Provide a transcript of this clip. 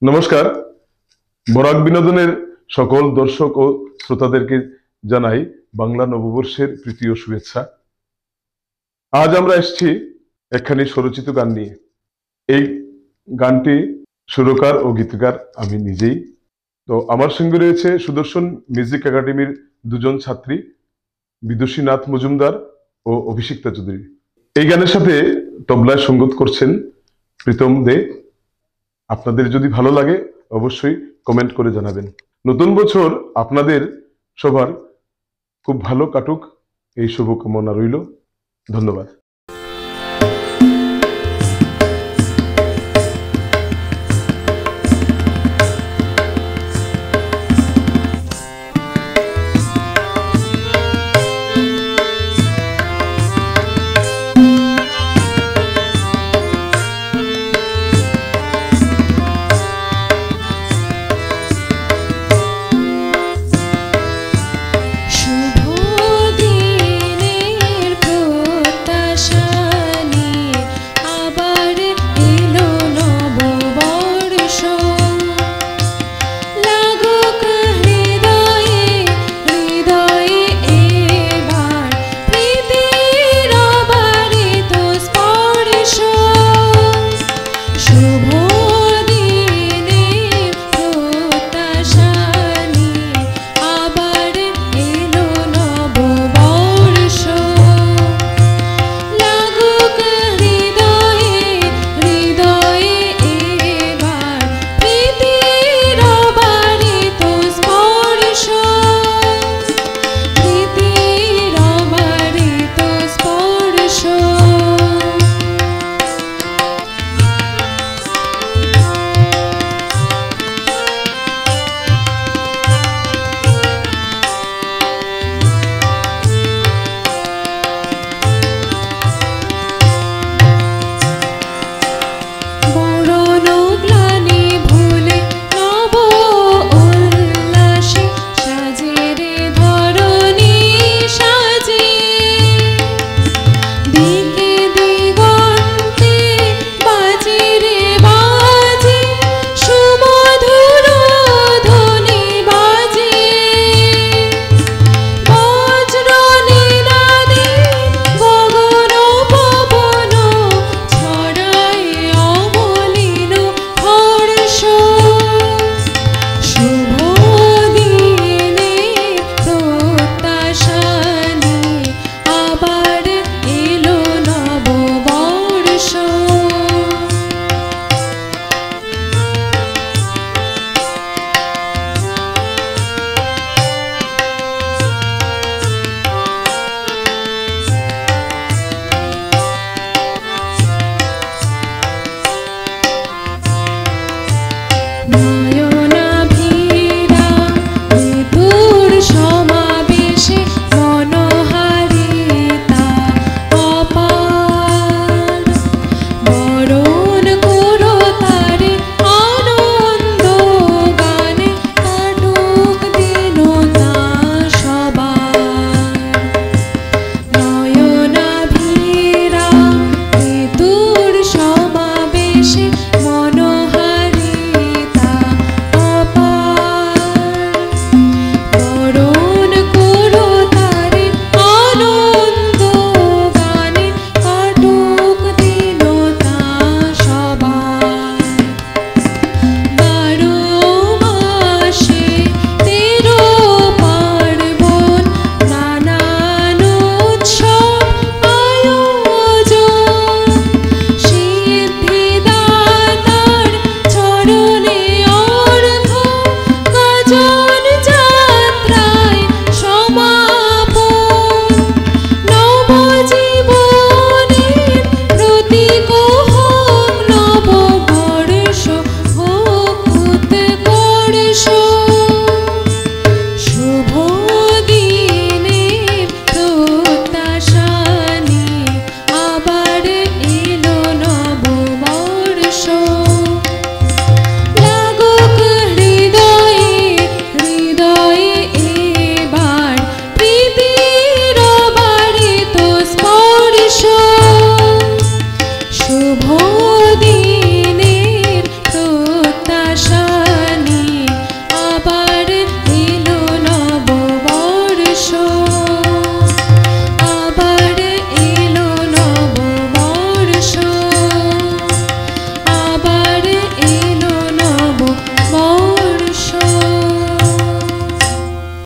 নমস্কার। বরাক বিনোদনের সকল দর্শক ও শ্রোতাদেরকে জানাই বাংলা নববর্ষের প্রীতি ও শুভেচ্ছা। আজ আমরা এসেছি একখানি স্বরচিত গান নিয়ে। এই গানটি সুরকার ও গীতিকার আমি নিজেই। তো আমার সঙ্গে রয়েছে সুদর্শন মিউজিক একাডেমির দুজন ছাত্রী, বিদুষী নাথ মজুমদার ও অভিষিক্তা চৌধুরী। এই গানের সাথে তবলায় সঙ্গত করছেন প্রীতম দে। আপনাদের যদি ভালো লাগে অবশ্যই কমেন্ট করে জানাবেন। নতুন বছর আপনাদের সবার খুব ভালো কাটুক এই শুভকামনা রইল। ধন্যবাদ।